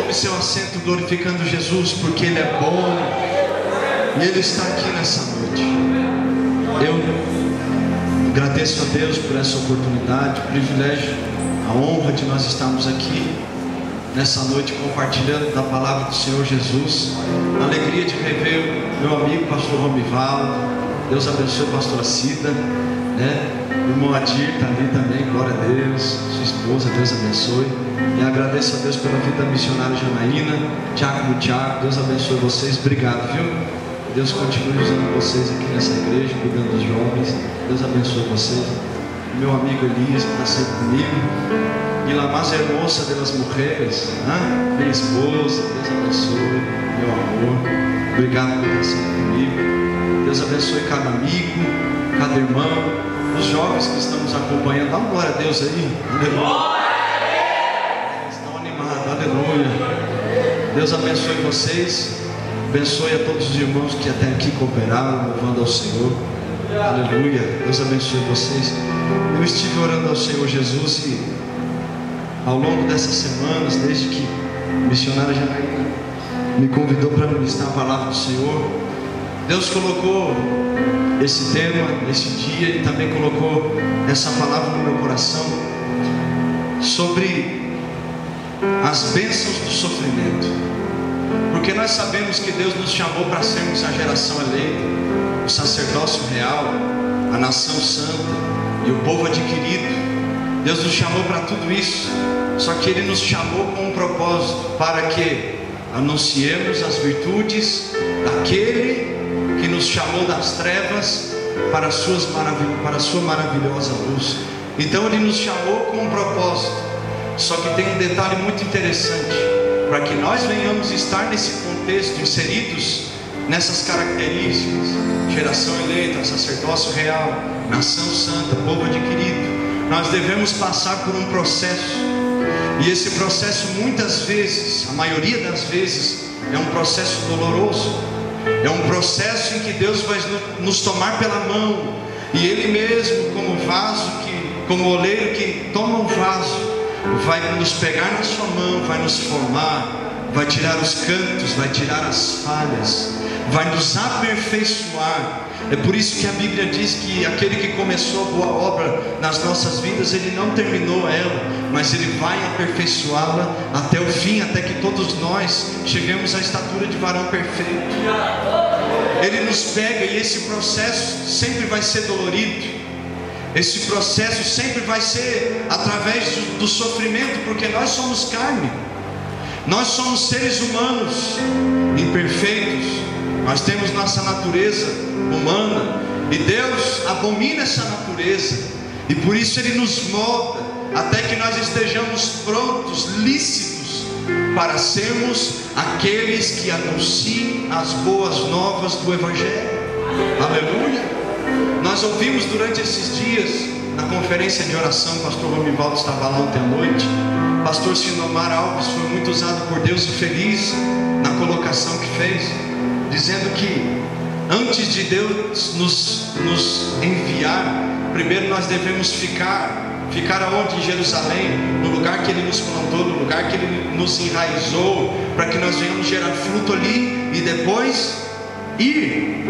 tome seu assento glorificando Jesus, porque Ele é bom e Ele está aqui nessa noite. Eu agradeço a Deus por essa oportunidade, o privilégio, a honra de nós estarmos aqui nessa noite compartilhando da palavra do Senhor Jesus. A alegria de rever o meu amigo pastor Romivaldo. Deus abençoe a pastora Cida, né? O irmão Adir está ali também, glória a Deus. Sua esposa, Deus abençoe. E agradeço a Deus pela vida da missionária Janaína, Tiago, Deus abençoe vocês. Obrigado, viu? Deus continue usando vocês aqui nessa igreja, cuidando dos jovens. Deus abençoe vocês. Meu amigo Elias, que está sempre comigo. E la mais hermosa de las mujeres, né? Minha esposa, Deus abençoe. Meu amor, obrigado por estar sempre comigo. Deus abençoe cada amigo, cada irmão. Os jovens que estão nos acompanhando, dá uma glória a Deus aí. Aleluia. Estão animados, aleluia. Deus abençoe vocês. Abençoe a todos os irmãos que até aqui cooperaram, louvando ao Senhor. Aleluia. Deus abençoe vocês. Eu estive orando ao Senhor Jesus e ao longo dessas semanas, desde que a missionária Janaína me convidou para ministrar a palavra do Senhor, Deus colocou esse tema, esse dia, e também colocou essa palavra no meu coração sobre as bênçãos do sofrimento. Porque nós sabemos que Deus nos chamou para sermos a geração eleita, o sacerdócio real, a nação santa e o povo adquirido. Deus nos chamou para tudo isso. Só que Ele nos chamou com um propósito, para que anunciemos as virtudes daquele que nos chamou das trevas para a sua maravilhosa luz. Então Ele nos chamou com um propósito. Só que tem um detalhe muito interessante. Para que nós venhamos estar nesse contexto, inseridos nessas características: geração eleita, sacerdócio real, nação santa, povo adquirido, nós devemos passar por um processo. E esse processo, muitas vezes, a maioria das vezes, é um processo doloroso. É um processo em que Deus vai nos tomar pela mão, e Ele mesmo, como oleiro que toma um vaso, vai nos pegar na sua mão, vai nos formar, vai tirar os cantos, vai tirar as falhas, vai nos aperfeiçoar. É por isso que a Bíblia diz que aquele que começou a boa obra nas nossas vidas, ele não terminou ela, mas ele vai aperfeiçoá-la até o fim, até que todos nós cheguemos à estatura de varão perfeito. Ele nos pega, e esse processo sempre vai ser dolorido. Esse processo sempre vai ser através do sofrimento, porque nós somos carne, nós somos seres humanos imperfeitos, nós temos nossa natureza humana, e Deus abomina essa natureza, e por isso Ele nos molda, até que nós estejamos prontos, lícitos, para sermos aqueles que anunciem as boas novas do Evangelho. Aleluia. Nós ouvimos durante esses dias, na conferência de oração, o pastor Romivaldo estava lá ontem à noite. O pastor Sinomar Alves foi muito usado por Deus e feliz na colocação que fez, dizendo que antes de Deus nos enviar, primeiro nós devemos ficar aonde? Em Jerusalém, no lugar que Ele nos plantou, no lugar que Ele nos enraizou, para que nós venhamos gerar fruto ali e depois ir.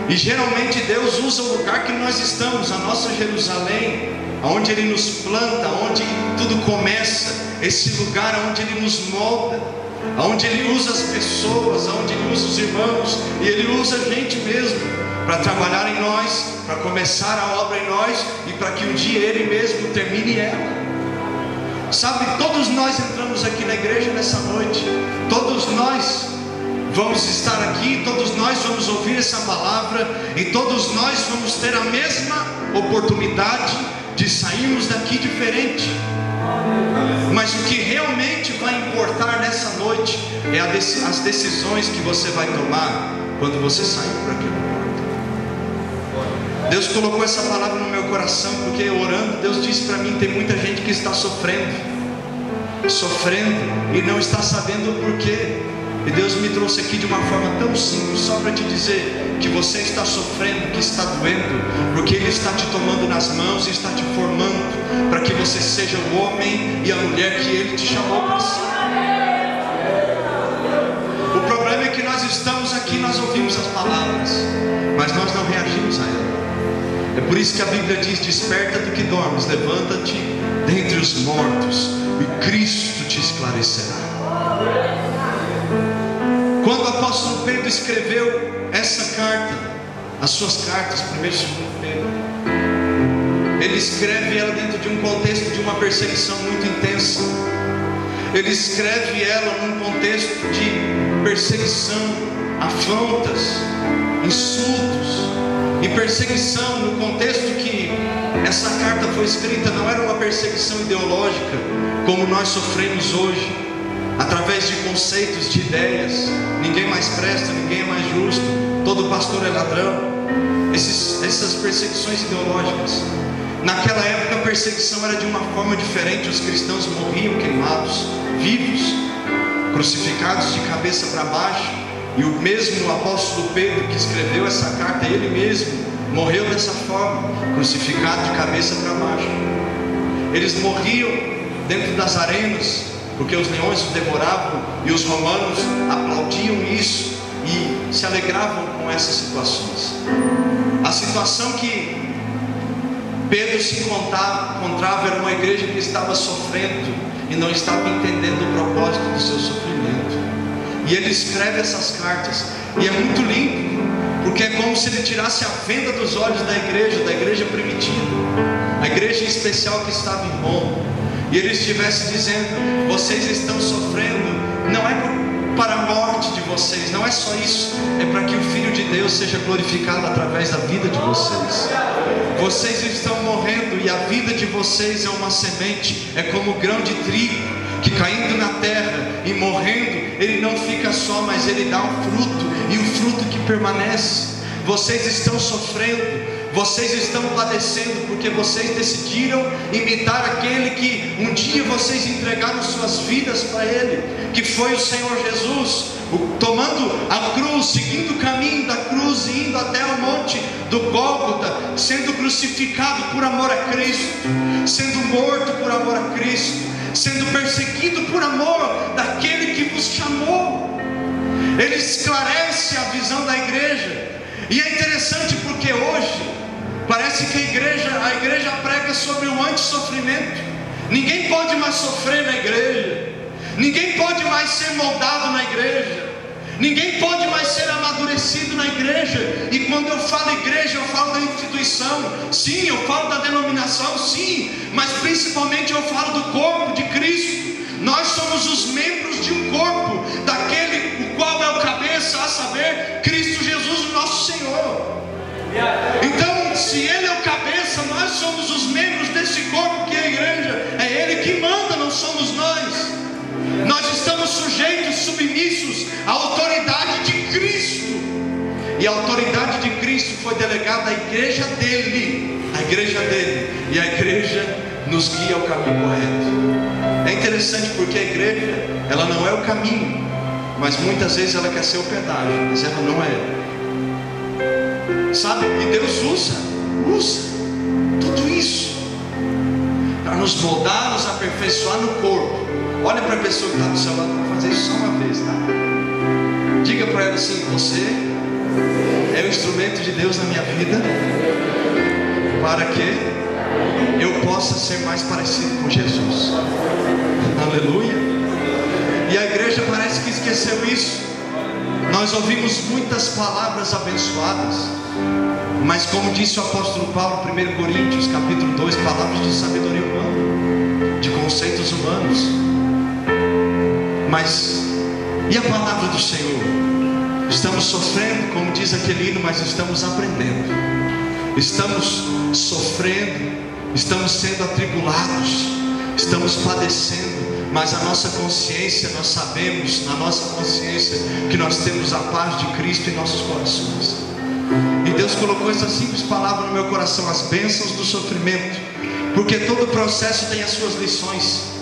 E geralmente Deus usa o lugar que nós estamos, a nossa Jerusalém, onde Ele nos planta, onde tudo começa, esse lugar onde Ele nos molda, onde Ele usa as pessoas, onde Ele usa os irmãos, e Ele usa a gente mesmo para trabalhar em nós, para começar a obra em nós, e para que um dia Ele mesmo termine ela. Sabe, todos nós entramos aqui na igreja nessa noite, todos nós vamos estar aqui, todos nós vamos ouvir essa palavra, e todos nós vamos ter a mesma oportunidade de sairmos daqui diferente. Mas o que realmente vai importar nessa noite é as decisões que você vai tomar quando você sair por aqui. Deus colocou essa palavra no meu coração, porque orando, Deus disse para mim: tem muita gente que está sofrendo e não está sabendo o porquê. E Deus me trouxe aqui de uma forma tão simples, só para te dizer que você está sofrendo, que está doendo, porque Ele está te tomando nas mãos e está te formando, para que você seja o homem e a mulher que Ele te chamou para ser. aqui nós ouvimos as palavras, mas nós não reagimos a ela. É por isso que a Bíblia diz: desperta do que dormes, levanta-te dentre os mortos, e Cristo te esclarecerá. Quando o apóstolo Pedro escreveu essa carta, as suas cartas, 1 e 2 Pedro, ele escreve ela dentro de um contexto de uma perseguição muito intensa. Ele escreve ela num contexto de perseguição, afrontas, insultos e perseguição, no contexto que essa carta foi escrita. Não era uma perseguição ideológica como nós sofremos hoje, através de conceitos, de ideias. Ninguém mais presta, ninguém é mais justo, todo pastor é ladrão. Essas perseguições ideológicas. Naquela época a perseguição era de uma forma diferente. Os cristãos morriam queimados, vivos, crucificados de cabeça para baixo. E o mesmo apóstolo Pedro que escreveu essa carta, ele mesmo morreu dessa forma, crucificado de cabeça para baixo. Eles morriam dentro das arenas, porque os leões os devoravam, e os romanos aplaudiam isso e se alegravam com essas situações. A situação que Pedro se encontrava era uma igreja que estava sofrendo e não estava entendendo o propósito do seu sofrimento. E ele escreve essas cartas, e é muito lindo, porque é como se ele tirasse a venda dos olhos da igreja primitiva, a igreja especial que estava em Roma, e ele estivesse dizendo: vocês estão sofrendo, não é para a morte de vocês, não é só isso, é para que o Filho de Deus seja glorificado através da vida de vocês. Vocês estão morrendo, e a vida de vocês é uma semente, é como o grão de trigo, que caindo na terra e morrendo, ele não fica só, mas ele dá um fruto, e o fruto que permanece. Vocês estão sofrendo, vocês estão padecendo, porque vocês decidiram imitar aquele que um dia vocês entregaram suas vidas para ele, que foi o Senhor Jesus, tomando a cruz, seguindo o caminho da cruz, e indo até o monte do Gólgota, sendo crucificado por amor a Cristo, sendo morto por amor a Cristo, sendo perseguido por amor daquele que vos chamou. Ele esclarece a visão da igreja. E é interessante porque hoje parece que a igreja prega sobre o antissofrimento. Ninguém pode mais sofrer na igreja, ninguém pode mais ser moldado na igreja, ninguém pode mais ser amadurecido na igreja. E quando eu falo igreja, eu falo da instituição, sim, eu falo da denominação, sim, mas principalmente eu falo do corpo de Cristo. Nós somos os membros de um corpo, daquele o qual é o cabeça, a saber, Cristo Jesus, o nosso Senhor. Então, se Ele é o cabeça, nós somos os membros desse corpo que é a igreja. É Ele que manda, não somos nós. Nós estamos sujeitos, submissos à autoridade de Cristo. E a autoridade de Cristo foi delegada à igreja dele. A igreja dele. E a igreja nos guia ao caminho correto. É interessante porque a igreja, ela não é o caminho, mas muitas vezes ela quer ser o pedágio, mas ela não é. Sabe? E Deus usa tudo isso para nos moldar, nos aperfeiçoar no corpo. Olha para a pessoa que está do seu lado, para fazer isso só uma vez, tá? Diga para ela assim: você é o instrumento de Deus na minha vida, para que eu possa ser mais parecido com Jesus. Aleluia. E a igreja parece que esqueceu isso. Nós ouvimos muitas palavras abençoadas, mas como disse o apóstolo Paulo, 1 Coríntios capítulo 2, palavras de sabedoria humana, de conceitos humanos. Mas e a palavra do Senhor? Estamos sofrendo, como diz aquele hino, mas estamos aprendendo. Estamos sofrendo, estamos sendo atribulados, estamos padecendo, mas a nossa consciência, nós sabemos na nossa consciência que nós temos a paz de Cristo em nossos corações. E Deus colocou essa simples palavra no meu coração: as bênçãos do sofrimento, porque todo processo tem as suas lições.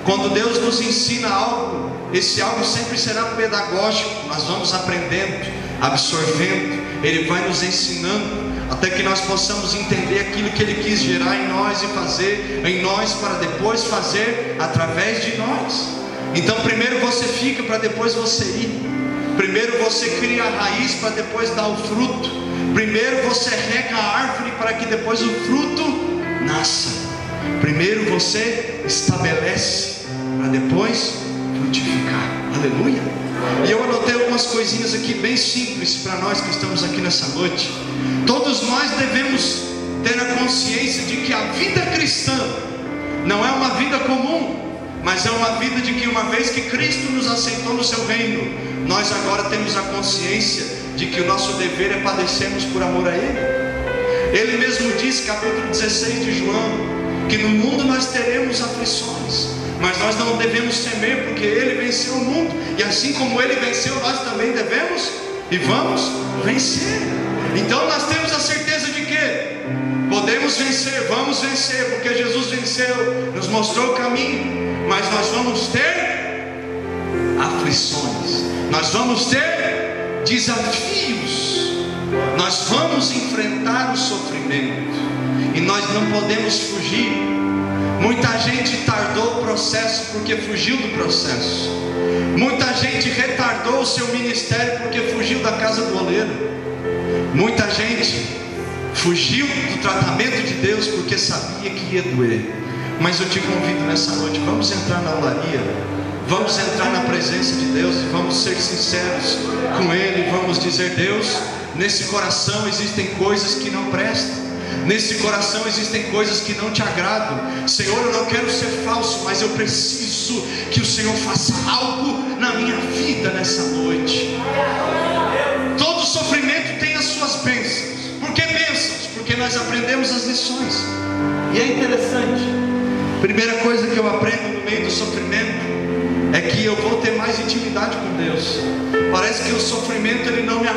Quando Deus nos ensina algo, esse algo sempre será pedagógico. Nós vamos aprendendo, absorvendo, Ele vai nos ensinando, até que nós possamos entender aquilo que Ele quis gerar em nós e fazer em nós, para depois fazer através de nós. Então primeiro você edifica para depois você ir. Primeiro você cria a raiz para depois dar o fruto. Primeiro você rega a árvore para que depois o fruto nasça. Primeiro você estabelece para depois frutificar. Aleluia. E eu anotei algumas coisinhas aqui bem simples para nós que estamos aqui nessa noite. Todos nós devemos ter a consciência de que a vida cristã não é uma vida comum, mas é uma vida de que uma vez que Cristo nos aceitou no seu reino, nós agora temos a consciência de que o nosso dever é padecermos por amor a Ele. Ele mesmo disse, capítulo 16 de João, que no mundo nós teremos aflições, mas nós não devemos temer, porque Ele venceu o mundo, e assim como Ele venceu, nós também devemos e vamos vencer. Então nós temos a certeza de que podemos vencer, vamos vencer, porque Jesus venceu, nos mostrou o caminho, mas nós vamos ter aflições, nós vamos ter desafios, nós vamos enfrentar o sofrimento, e nós não podemos fugir. Muita gente tardou o processo porque fugiu do processo. Muita gente retardou o seu ministério porque fugiu da casa do oleiro. Muita gente fugiu do tratamento de Deus porque sabia que ia doer. Mas eu te convido nessa noite, vamos entrar na olaria, vamos entrar na presença de Deus e vamos ser sinceros com Ele. Vamos dizer: Deus, nesse coração existem coisas que não prestam, nesse coração existem coisas que não te agradam. Senhor, eu não quero ser falso, mas eu preciso que o Senhor faça algo na minha vida nessa noite. Todo sofrimento tem as suas bênçãos. Por que bênçãos? Porque nós aprendemos as lições. E é interessante, primeira coisa que eu aprendo no meio do sofrimento é que eu vou ter mais intimidade com Deus. Parece que o sofrimento ele não me